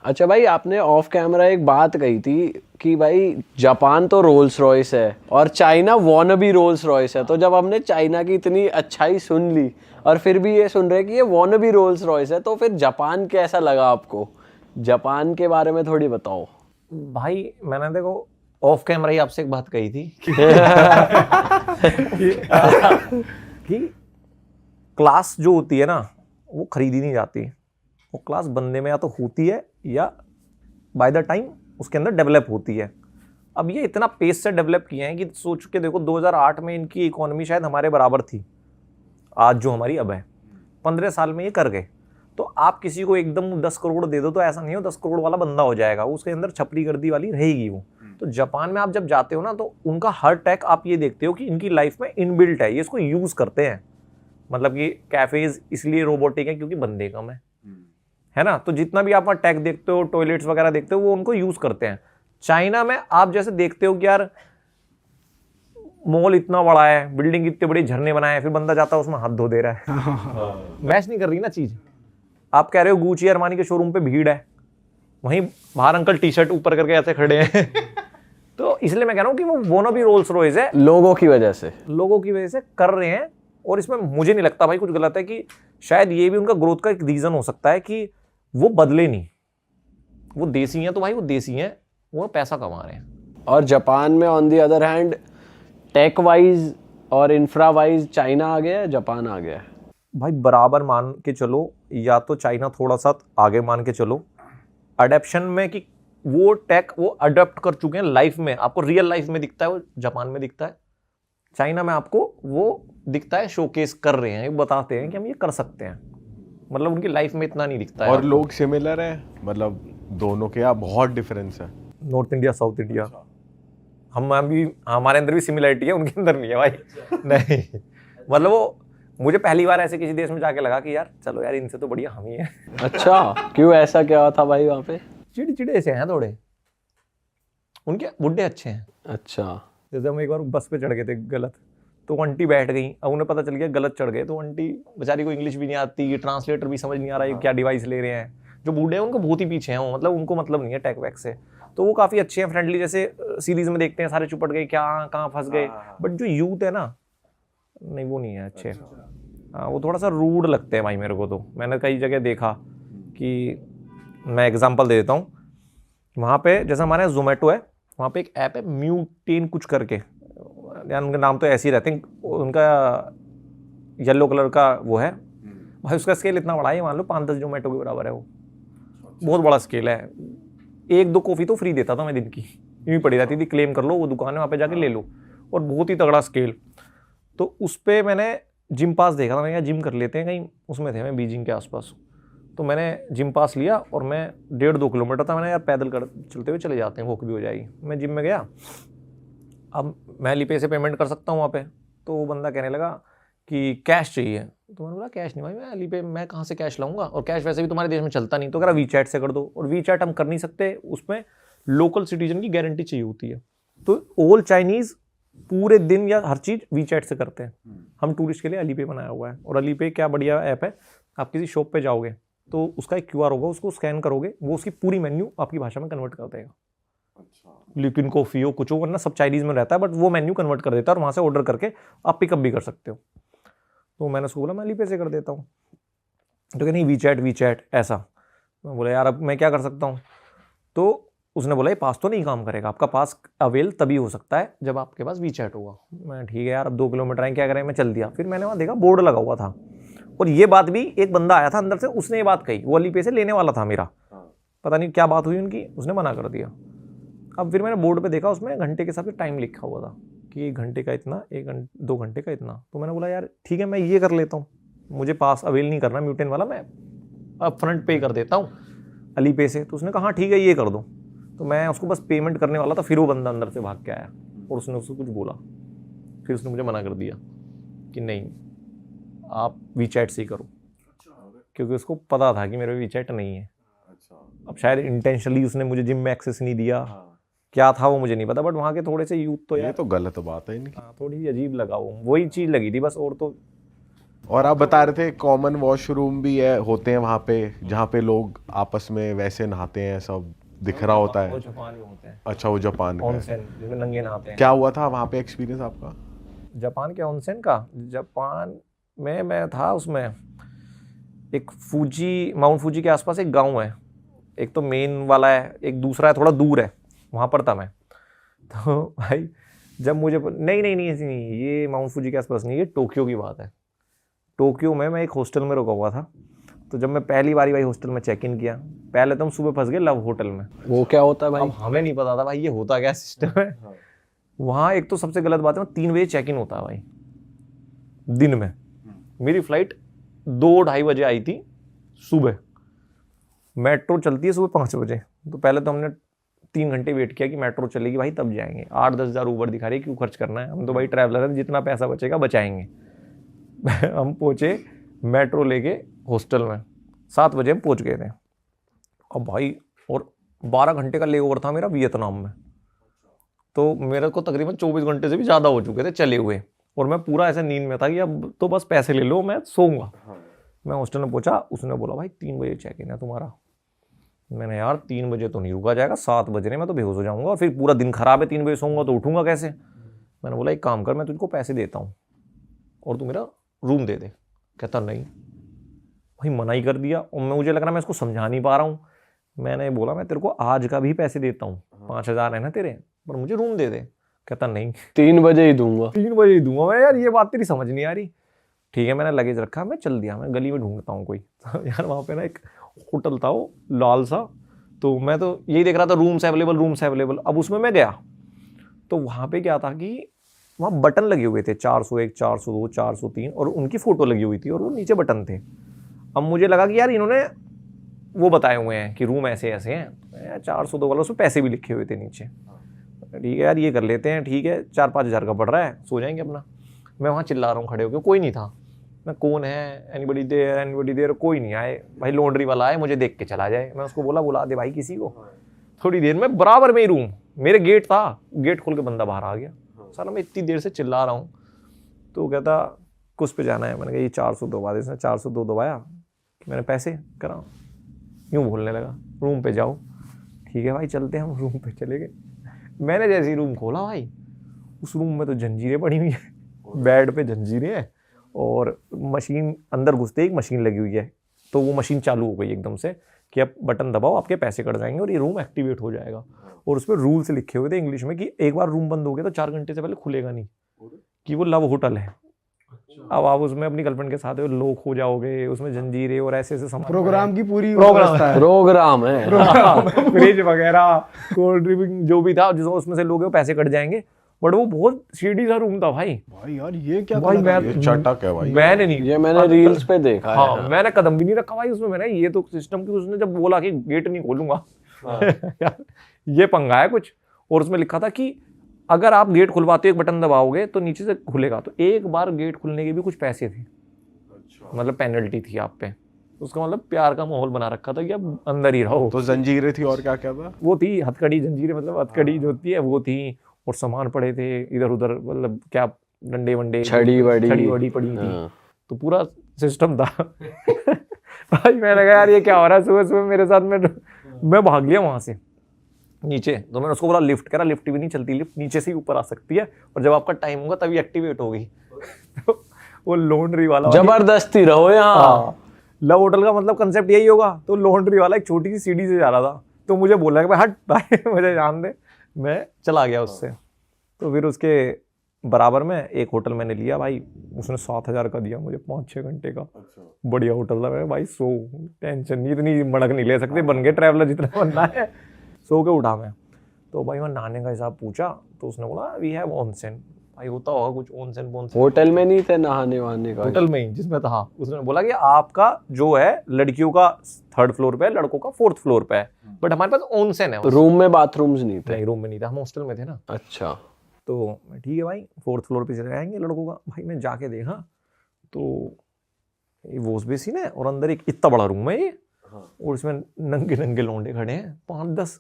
अच्छा भाई, आपने ऑफ कैमरा एक बात कही थी कि भाई जापान तो रोल्स रॉयस है और चाइना वॉनबी रोल्स रॉयस है। तो जब हमने चाइना की इतनी अच्छाई सुन ली और फिर भी ये सुन रहे कि ये वॉनबी रोल्स रॉयस है, तो फिर जापान कैसा लगा आपको? जापान के बारे में थोड़ी बताओ। भाई मैंने देखो ऑफ कैमरा ही आपसे एक बात कही थी कि क्लास जो होती है ना वो खरीदी नहीं जाती, वो क्लास बंदे में या तो होती है या बाय द टाइम उसके अंदर डेवलप होती है। अब ये इतना पेस से डेवलप किए हैं कि सोच के देखो 2008 में इनकी इकोनॉमी शायद हमारे बराबर थी आज जो हमारी अब है, 15 साल में ये कर गए। तो आप किसी को एकदम 10 करोड़ दे दो तो ऐसा नहीं हो 10 करोड़ वाला बंदा हो जाएगा, उसके अंदर छपरी गर्दी वाली रहेगी वो। तो जापान में आप जब जाते हो ना तो उनका हर टेक आप ये देखते हो कि इनकी लाइफ में इनबिल्ट है, ये इसको यूज करते हैं। मतलब कि कैफेज इसलिए रोबोटिक है क्योंकि बंदे कम है ना। तो जितना भी आप टेक देखते हो, टॉयलेट्स वगैरह देखते हो, वो उनको यूज करते हैं। चाइना में आप जैसे देखते हो कि यार मॉल इतना बड़ा है, बिल्डिंग इतने बड़ी, झरने बनाए हैं, फिर बंदा जाता है उसमें हाथ धो दे रहा है मैच नहीं कर रही ना चीज। आप कह रहे हो गुची अरमानी के शोरूम पे भीड़ है, वहीं बाहर अंकल टी शर्ट ऊपर करके ऐसे खड़े हैं तो इसलिए मैं कह रहा हूँ कि वो वोनो भी रोल्स रॉयस है, लोगों की वजह से कर रहे हैं। और इसमें मुझे नहीं लगता भाई कुछ गलत है, कि शायद ये भी उनका ग्रोथ का एक रीजन हो सकता है कि वो बदले नहीं, वो देसी हैं तो भाई वो देसी हैं, वो पैसा कमा रहे हैं। और जापान में on the other hand tech wise और इंफ्रा वाइज चाइना आ गया है, जापान आ गया है। भाई बराबर मान के चलो, या तो चाइना थोड़ा सा आगे मान के चलो अडेप्शन में, कि वो टेक वो अडॉप्ट कर चुके हैं लाइफ में। आपको रियल लाइफ में दिखता है वो जापान में दिखता है, चाइना में आपको वो दिखता है शोकेस कर रहे हैं, बताते हैं कि हम ये कर सकते हैं। मतलब उनकी लाइफ में इतना नहीं दिखता है। और लोग सिमिलर है, मतलब दोनों के यहाँ बहुत डिफरेंस है। नॉर्थ इंडिया साउथ इंडिया हम भी, हमारे अंदर भी सिमिलरिटी है, उनके अंदर नहीं है भाई नहीं मतलब वो मुझे पहली बार ऐसे किसी देश में जाके लगा कि यार चलो यार इनसे तो बढ़िया हम ही हैं अच्छा, क्यों, ऐसा क्या था भाई वहाँ पे? चिड़चिड़े से हैं थोड़े, उनके बुड्ढे अच्छे हैं। अच्छा। जैसे हम एक बार बस पे चढ़ गए थे गलत, तो आंटी बैठ गई, अब उन्हें पता चल गया गलत चढ़ गए, तो आंटी बेचारी को इंग्लिश भी नहीं आती, ट्रांसलेटर भी समझ नहीं आ रहा है क्या डिवाइस ले रहे हैं। जो बूढ़े हैं उनको बहुत ही पीछे हैं वो, मतलब उनको मतलब नहीं है टेक वैक से, तो वो काफ़ी अच्छे हैं, फ्रेंडली, जैसे सीरीज में देखते हैं सारे चुपट गए क्या कहाँ फंस गए। बट जो यूथ है ना, नहीं वो नहीं है अच्छे। हाँ वो थोड़ा सा रूड लगते हैं भाई मेरे को। तो मैंने कई जगह देखा कि, मैं एग्जांपल दे देता हूँ, वहाँ पे जैसे हमारे यहाँ जोमेटो है, वहाँ पे एक ऐप है म्यूटेन कुछ करके, यार उनके नाम तो ऐसे ही रहते हैं, उनका येलो कलर का वो है भाई, उसका स्केल इतना बड़ा है, मान लो 5-10 जोमेटो के बराबर है वो, बहुत बड़ा स्केल है। 1-2 कॉफ़ी तो फ्री देता था मैं दिन की, यूँ ही पड़ी रहती थी, क्लेम कर लो, वो दुकान है वहाँ पे जाके ले लो, और बहुत ही तगड़ा स्केल। तो उस पर मैंने जिम पास देखा था, मैं क्या जिम कर लेते हैं कहीं, उसमें थे मैं बीजिंग के आसपास, तो मैंने जिम पास लिया और मैं 1.5-2 किलोमीटर था, मैंने यार पैदल कर चलते हुए चले जाते हैं, वॉक भी हो जाएगी। मैं जिम में गया, अब मैं एलीपे से पेमेंट कर सकता हूँ वहाँ पे, तो वो बंदा कहने लगा कि कैश चाहिए, तो मैंने बोला कैश नहीं भाई, मैं एलीपे मैं कहाँ से कैश लाऊंगा, और कैश वैसे भी तुम्हारे देश में चलता नहीं, तो कह रहा वीचैट से कर दो, और वीचैट हम कर नहीं सकते, उसमें लोकल सिटीजन की गारंटी चाहिए होती है। तो ऑल चाइनीज़ पूरे दिन या हर चीज़ वीचैट से करते हैं। हम टूरिस्ट के लिए अलीपे बनाया हुआ है, और अलीपे क्या बढ़िया ऐप है, आप किसी शॉप पे जाओगे तो उसका एक QR होगा, उसको स्कैन करोगे, वो उसकी पूरी मेन्यू आपकी भाषा में कन्वर्ट कर देगा। लेकिन कॉफ़ी हो कुछ हो, वरना सब चाइनीज़ में रहता है, बट वो मेन्यू कन्वर्ट कर देता है, और वहाँ से ऑर्डर करके आप पिकअप भी कर सकते हो। तो मैंने उसको बोला मैं अलीपे से कर देता हूँ, तो क्या नहीं वीचैट ऐसा। मैं बोला यार अब मैं क्या कर सकता हूँ, तो उसने बोला ये पास तो नहीं काम करेगा, आपका पास अवेल तभी हो सकता है जब आपके पास वीचैट होगा। मैं ठीक है यार, अब 2 किलोमीटर आए, क्या करें, मैं चल दिया। फिर मैंने वहाँ देखा बोर्ड लगा हुआ था, और ये बात भी एक बंदा आया था अंदर से, उसने ये बात कही, वो अलीपे से लेने वाला था मेरा, पता नहीं क्या बात हुई उनकी, उसने मना कर दिया। अब फिर मैंने बोर्ड पे देखा, उसमें घंटे के हिसाब से टाइम लिखा हुआ था कि 1 घंटे का इतना, 2 घंटे का इतना। तो मैंने बोला यार ठीक है मैं ये कर लेता हूँ, मुझे पास अवेल नहीं करना म्यूटेन वाला, मैं अब फ्रंट पे कर देता हूँ अलीपे से। तो उसने कहा हाँ ठीक है ये कर दो। तो मैं उसको बस पेमेंट करने वाला था, फिर वो बंदा अंदर से भाग के आया और उसने उसको कुछ बोला, फिर उसने मुझे मना कर दिया कि नहीं आप वीचैट से ही करो, क्योंकि उसको पता था कि मेरे वीचैट नहीं है। अब शायद इंटेंशनली उसने मुझे जिम में एक्सेस नहीं दिया, क्या था वो मुझे नहीं पता, बट वहाँ के थोड़े से यूथ तो ये तो गलत बात है इनकी। हाँ थोड़ी सी अजीब लगा वो, वही चीज़ लगी थी बस, और तो और आप बता रहे थे कॉमन वॉशरूम भी है होते हैं वहाँ पे, जहाँ पे लोग आपस में वैसे नहाते हैं, सब दिख रहा होता वो है। जापान में होते हैं अच्छा, वो जापान का है। ऑनसेन जिसमें नंगे नहाते हैं। क्या हुआ था वहाँ पे एक्सपीरियंस आपका? जापान के ऑनसेन का, जापान में मैं था उसमें, एक फूजी, माउंट फूजी के आसपास एक गांव है, एक तो मेन वाला है, एक दूसरा है थोड़ा दूर है, वहाँ पर था मैं। तो भाई जब मुझे नहीं नहीं नहीं ऐसी नहीं, ये माउंट फूजी के आसपास नहीं, ये टोक्यो की बात है। टोक्यो में मैं एक हॉस्टल में रुका हुआ था। तो जब मैं पहली बारी भाई हॉस्टल में चेक इन किया, पहले तो हम सुबह फंस गए लव होटल में। वो क्या होता है भाई? अब हमें नहीं पता था भाई ये होता क्या सिस्टम है। वहाँ एक तो सबसे गलत बात है, 3 बजे चेक इन होता है भाई दिन में। मेरी फ्लाइट 2-2:30 बजे आई थी सुबह, मेट्रो चलती है सुबह 5 बजे। तो पहले तो हमने 3 घंटे वेट किया कि मेट्रो चलेगी भाई तब जाएंगे। 8-10 हज़ार ऊबर दिखा रही है, क्यों खर्च करना है, हम तो भाई ट्रैवलर हैं, जितना पैसा बचेगा बचाएंगे। हम पहुँचे मेट्रो लेके हॉस्टल में, 7 बजे हम पहुँच गए थे। अब भाई और 12 घंटे का ले ओवर था मेरा वियतनाम में। तो मेरे को तकरीबन 24 घंटे से भी ज़्यादा हो चुके थे चले हुए, और मैं पूरा ऐसे नींद में था कि अब तो बस पैसे ले लो, मैं सोऊंगा। मैं हॉस्टल में पहुंचा, उसने बोला भाई 3 बजे चेक इन है तुम्हारा। मैंने यार 3 बजे तो नहीं रुका जाएगा, 7 बज रहे मैं तो बेहोश हो जाऊंगा, और फिर पूरा दिन खराब है, 3 बजे सोऊंगा तो उठूंगा कैसे। मैंने बोला एक काम कर, मैं तुझको पैसे देता हूँ और तू मेरा रूम दे दे। कहता नहीं। भाई मना ही कर दिया, और मुझे लग रहा मैं इसको समझा नहीं पा रहा हूँ। मैंने बोला मैं तेरे को आज का भी पैसे देता हूँ, 5,000 है ना तेरे, पर मुझे रूम दे दे। कहता नहीं, 3 बजे ही दूंगा। 3 बजे ही दूंगा। मैं यार ये बात तेरी समझ नहीं आ रही। ठीक है, मैंने लगेज रखा, मैं चल दिया, मैं गली में ढूंढता हूँ कोई। तो यार वहाँ पे ना एक होटल था वो लाल सा, तो मैं तो यही देख रहा था रूम्स अवेलेबल, रूम्स अवेलेबल। अब उसमें मैं गया तो वहाँ पे क्या था कि वहाँ बटन लगे हुए थे 401, 402, 403, और उनकी फ़ोटो लगी हुई थी और वो नीचे बटन थे। अब मुझे लगा कि यार इन्होंने वो बताए हुए हैं कि रूम ऐसे ऐसे हैं, 402 वाला उसमें पैसे भी लिखे हुए थे नीचे। ठीक है यार ये कर लेते हैं, ठीक है 4-5 हज़ार का पड़ रहा है, सो जाएंगे अपना। मैं वहाँ चिल्ला रहा हूँ खड़े होकर, कोई नहीं था। मैं कौन है, एनीबडी देयर, कोई नहीं आए। भाई लॉन्ड्री वाला आए, मुझे देख के चला जाए। मैं उसको बोला बुला दे भाई किसी को। थोड़ी देर में बराबर में ही रूम, मेरे गेट था, गेट खोल के बंदा बाहर आ गया। साला मैं इतनी देर से चिल्ला रहा हूँ, तो कहता कुछ पे जाना है। मैंने कहा ये 402 दबा दे। इसने 402 दबाया, मैंने पैसे करा, यूँ बोलने लगा रूम पे जाओ। ठीक है भाई चलते हैं, हम रूम पे चले गए। मैंने जैसे ही रूम खोला भाई, उस रूम में तो जंजीरें पड़ी हुई है, बेड पे जंजीरें हैं, और मशीन अंदर घुसते एक मशीन लगी हुई है। तो वो मशीन चालू हो गई एकदम से कि अब बटन दबाओ आपके पैसे कट जाएंगे और ये रूम एक्टिवेट हो जाएगा। और उस पर रूल्स लिखे हुए थे इंग्लिश में कि एक बार रूम बंद हो गया तो 4 घंटे से पहले खुलेगा नहीं, कि वो लव होटल है। अब आप उसमें अपनी गर्लफ्रेंड के साथ लोग हो जाओगे, उसमें जंजीरें और ऐसे ऐसे प्रोग्राम की पूरी प्रोग्राम व्यवस्था है। प्रोग्राम है। फ्रिज वगैरह, कोल्ड ड्रिंक जो भी था, जिसमें उसमें से लोग पैसे कट जाएंगे। बट वो बहुत सीढ़ी सा रूम था भाई। भाई यार ये क्या भाई गलत है? ये चटक है भाई। मैंने नहीं, ये मैंने रील्स पे देखा है। हाँ मैंने कदम भी नहीं रखा भाई उसमें। मैंने ये तो सिस्टम की, उसने जब बोला कि गेट नहीं खोलूंगा यार ये पंगा है कुछ। और उसमें लिखा था कि अगर आप गेट खुलवाते हो, एक बटन दबाओगे तो नीचे से खुलेगा। तो एक बार गेट खुलने के भी कुछ पैसे थे, मतलब पेनल्टी थी आप पे। उसका मतलब प्यार का माहौल बना रखा था कि अब अंदर ही रहो। तो जंजीरें थी और क्या क्या था? वो थी हथकड़ी जंजीरें, मतलब हथकड़ी जो होती है वो थी, और सामान पड़े थे इधर उधर, मतलब क्या डंडे वंडे, छड़ी वड़ी पड़ी थी। तो पूरा सिस्टम था। भाई मैंने कहा यार ये क्या हो रहा है सुबह सुबह मेरे साथ में। मैं भाग लिया वहां से नीचे। तो मैंने उसको बोला लिफ्ट, कह रहा लिफ्ट भी नहीं चलती, लिफ्ट नीचे से ही ऊपर आ सकती है, और जब आपका टाइम होगा तभी एक्टिवेट होगी। तो वो लॉन्ड्री वाला जबरदस्ती रहो यहाँ। लव होटल का मतलब कंसेप्ट यही होगा। तो लॉन्ड्री वाला एक छोटी सी सीढ़ी से जा रहा था, तो मुझे बोला कि भाई हट भाई मुझे जान दे। मैं चला गया उससे। तो फिर उसके बराबर में एक होटल मैंने लिया भाई, उसने 7,000 का दिया मुझे 5-6 घंटे का। बढ़िया होटल था। मैं भाई सो, टेंशन नहीं, इतनी मड़क नहीं ले सकते, बन गए ट्रैवलर जितना बनना है। सो के उठा मैं, तो भाई मैं नहाने का हिसाब पूछा, तो उसने बोला वी हैव ऑनसेन। भाई होता होगा कुछ ऑनसेन बोनसेन। होटल में नहीं थे नहाने वहाने का? होटल में ही जिसमें था। उसने बोला कि आपका जो है लड़कियों का 3rd फ्लोर पे है, लड़कों का 4th फ्लोर पे है, बट हमारे पास ऑनसेन है। रूम में बाथरूम्स नहीं थे? नहीं रूम में नहीं था, हम हॉस्टल में थे ना। अच्छा। तो ठीक है भाई 4th फ्लोर पे चले जाएंगे लड़कों का। भाई मैं जाके देखा तो ये वॉश बेसिन है, और अंदर एक इतना बड़ा रूम है ये, और इसमें नंगे नंगे लौंडे खड़े हैं 5-10।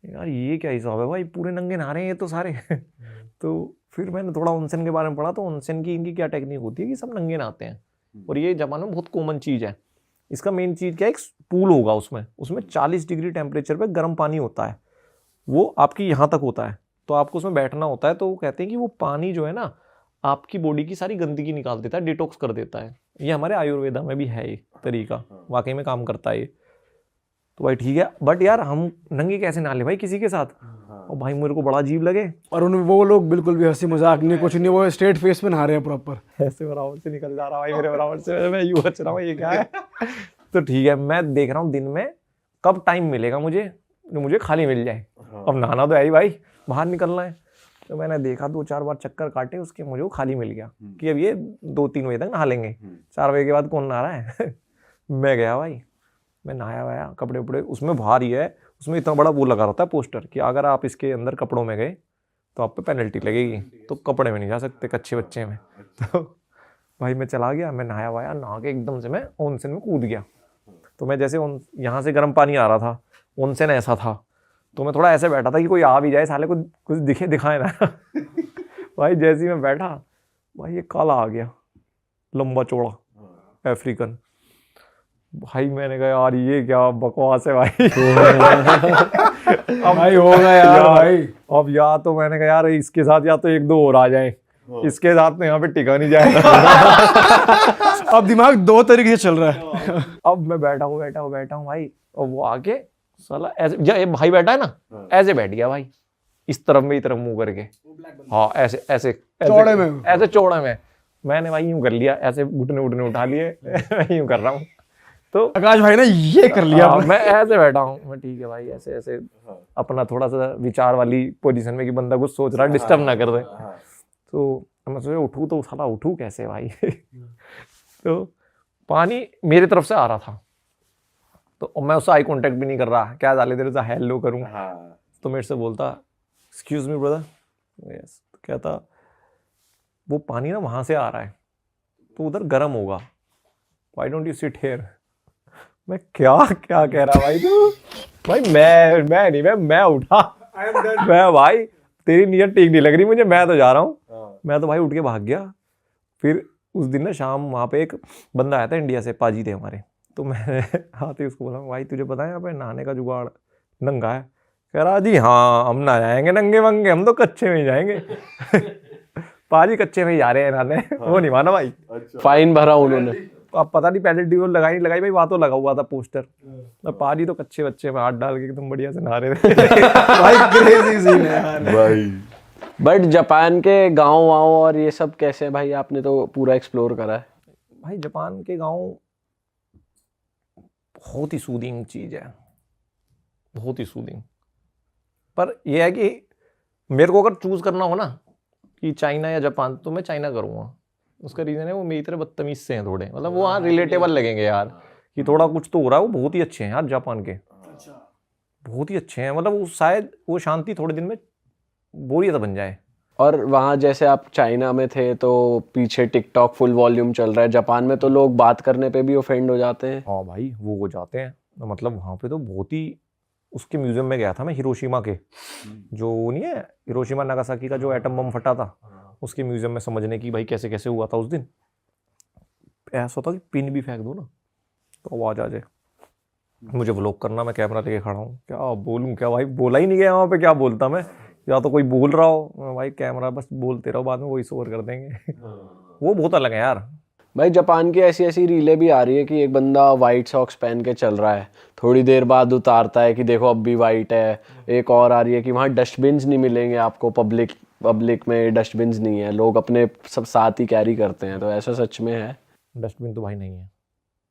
यार ये क्या हिसाब है भाई, पूरे नंगे नहा रहे हैं ये तो सारे। तो फिर मैंने थोड़ा ऑनसेन के बारे में पढ़ा, तो ऑनसेन की इनकी क्या टेक्निक होती है कि सब नंगे नहाते हैं, और ये जापान में बहुत कॉमन चीज़ है। इसका मेन चीज़ क्या है, एक पूल होगा उसमें 40 डिग्री टेम्परेचर पे गर्म पानी होता है, वो आपकी यहाँ तक होता है, तो आपको उसमें बैठना होता है। तो वो कहते हैं कि वो पानी जो है ना आपकी बॉडी की सारी गंदगी निकाल देता है, डिटॉक्स कर देता है। ये हमारे आयुर्वेदा में भी है, ये तरीका वाकई में काम करता है ये। तो भाई ठीक है, बट यार हम नंगे कैसे नहा भाई किसी के साथ, और भाई मेरे को बड़ा अजीब लगे। और उन वो लोग बिल्कुल भी हंसी मजाक नहीं, कुछ नहीं, वो स्ट्रेट फेस पे नहा रहे हैं प्रॉपर। ऐसे बराबर से निकल जा रहा भाई मेरे बराबर से, मैं यूं बच रहा हूँ, ये क्या है। तो ठीक है, मैं देख रहा हूँ दिन में कब टाइम मिलेगा मुझे खाली मिल जाए। अब नहाना तो है ही भाई, बाहर निकलना है। तो मैंने देखा 2-4 बार चक्कर काटे उसके, मुझे वो खाली मिल गया कि अब ये 2-3 बजे तक नहा लेंगे, 4 बजे के बाद कौन नहा रहा है। मैं गया भाई, मैं नहाया वाया, कपड़े उपड़े, उसमें बाहर ही है, उसमें इतना बड़ा वो लगा रहता है पोस्टर कि अगर आप इसके अंदर कपड़ों में गए तो आप पे पेनल्टी लगेगी, तो कपड़े में नहीं जा सकते कच्चे बच्चे में। तो भाई मैं चला गया, मैं नहाया वाया, नहा के एकदम से मैं ऑनसेन में कूद गया। तो मैं जैसे यहाँ से गर्म पानी आ रहा था, ऑनसेन ऐसा था, तो मैं थोड़ा ऐसे बैठा था कि कोई आ भी जाए साले को कुछ दिखाए ना। भाई जैसे ही मैं बैठा, भाई ये काला आ गया, लंबा चौड़ा अफ्रीकन। भाई मैंने कहा यार ये क्या बकवास है भाई। अब भाई होगा यार भाई। अब या तो मैंने कहा यार इसके साथ या तो 1-2 और आ जाए, इसके साथ तो यहाँ पे टिका नहीं जाएगा। अब दिमाग 2 तरीके से चल रहा है। अब मैं बैठा हूँ भाई, और वो आके साला ऐसे, ये भाई बैठा है ना, ऐसे बैठ गया भाई, इस तरफ में मुंह करके, हाँ ऐसे चौड़े में। मैंने भाई यूं कर लिया, ऐसे घुटने उठा लिए। मैं यूं कर रहा हूँ, तो आकाश भाई ने ये कर लिया। मैं ऐसे बैठा हूँ, मैं ठीक है भाई, ऐसे अपना थोड़ा सा विचार वाली पोजीशन में कि बंदा कुछ सोच रहा है, डिस्टर्ब ना कर दे। तो मैं सोचा उठूँ तो साला उठूँ कैसे भाई। तो पानी मेरी तरफ से आ रहा था, तो मैं उससे आई कांटेक्ट भी नहीं कर रहा, क्या डाले देर से हेलो करूँ। तो मेरे से बोलता एक्सक्यूज मी ब्रदर। यस। तो कहता वो पानी ना वहाँ से आ रहा है, तो उधर गर्म होगा, why don't you sit here. मैं क्या कह रहा भाई तू। भाई मैं उठा, मैं भाई तेरी नीयत ठीक नहीं लग रही मुझे, मैं तो जा रहा हूँ। मैं तो भाई उठ के भाग गया। फिर उस दिन ना शाम वहाँ पे एक बंदा आया था इंडिया से, पाजी थे हमारे। तो मैंने आते ही उसको बोला भाई तुझे पता है यहाँ पे नहाने का जुगाड़, नंगा है। कह रहा जी हाँ हम ना जाएंगे नंगे वंगे, हम तो कच्चे में ही जाएंगे। पाजी कच्चे में ही जा रहे हैं नहाने। वो नहीं माना भाई, फाइन भरा उन्होंने। अब पता नहीं पेनल्टी वो लगाई भाई, वहाँ तो लगा हुआ था पोस्टर। पाजी तो कच्चे बच्चे में हाथ डाल के एकदम बढ़िया से नहा रहे थे। भाई क्रेजी सीन है यार भाई। बट जापान के गांव वाँव और ये सब कैसे है भाई, आपने तो पूरा एक्सप्लोर करा है। भाई जापान के गांव बहुत ही सूदिंग चीज़ है, बहुत ही सूदिंग। पर यह है कि मेरे को अगर चूज करना हो ना कि चाइना या जापान, तो मैं चाइना करूँगा। उसका रीज़न है वो मेरी तरह बदतमीज से हैं थोड़े, मतलब वो हाँ रिलेटेबल लगेंगे यार कि थोड़ा कुछ तो हो रहा है। वो बहुत ही अच्छे हैं यार जापान के, बहुत ही अच्छे हैं। मतलब वो शायद वो शांति थोड़े दिन में बोरियत बन जाए। और वहाँ जैसे आप चाइना में थे तो पीछे टिकटॉक फुल वॉल्यूम चल रहा है, जापान में तो लोग बात करने पे भी ऑफेंड हो जाते हैं। हाँ भाई वो हो जाते हैं, मतलब वहाँ पे तो बहुत ही। उसके म्यूजियम में गया था मैं, हिरोशिमा के, जो नहीं है हिरोशिमा नागासाकी का जो एटम बम फटा था, उसके म्यूजियम में समझने की भाई कैसे कैसे हुआ था उस दिन। ऐसा होता कि पिन भी फेंक दो ना तो आवाज आ जाए। मुझे व्लॉग करना, मैं कैमरा लेके खड़ा हूँ, क्या बोलूँ क्या भाई, बोला ही नहीं गया वहाँ पे, क्या बोलता मैं। या तो कोई बोल रहा हो भाई, कैमरा बस बोलते रहो, बाद में वॉइस ओवर कर देंगे। वो बहुत अलग है यार। भाई जापान की ऐसी ऐसी रीलें भी आ रही है कि एक बंदा वाइट सॉक्स पहन के चल रहा है, थोड़ी देर बाद उतारता है कि देखो अब भी वाइट है। एक और आ रही है कि वहाँ डस्टबिन्स नहीं मिलेंगे आपको, पब्लिक में डस्टबिन्स नहीं है, लोग अपने सब साथ ही कैरी करते हैं। तो ऐसा सच में है? डस्टबिन तो भाई नहीं है,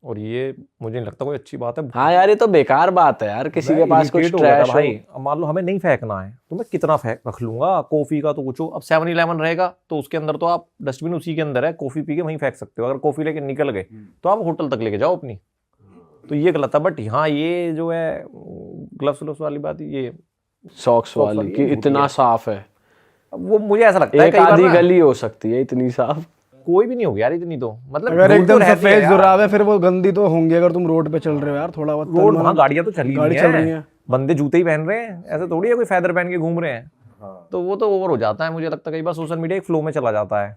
और ये मुझे नहीं लगता कोई अच्छी बात है। हाँ यार ये तो बेकार बात है यार, किसी के पास कुछ ट्रैश हो। भाई मान लो हमें नहीं फेंकना है तो मैं कितना रख लूंगा। कॉफी का तो कुछ हो, अब 7-11 रहेगा तो उसके अंदर तो आप डस्टबिन उसी के अंदर है, कॉफी पी के वहीं फेंक सकते हो। अगर कॉफी लेके निकल गए तो आप होटल तक लेके जाओ अपनी, तो ये गलत है। बट हाँ ये जो है ग्लव्स वाली बात, ये सॉक्स वाली कि इतना साफ है, वो मुझे ऐसा लगता है एक आधी गली हो सकती है इतनी साफ। कोई भी नहीं होगी यार इतनी तो, मतलब अगर एकदम सफेद जुराब है फिर वो गंदी तो होंगी। अगर तुम रोड पे चल रहे हो यार, थोड़ा बहुत रोड वहाँ गाड़ियां तो चल रही हैं, बंदे जूते ही पहन रहे हैं, ऐसे थोड़ी है कोई फेदर पहन के घूम रहे हैं। तो वो तो ओवर हो जाता है, मुझे लगता है कई बार सोशल मीडिया एक फ्लो में चला जाता है।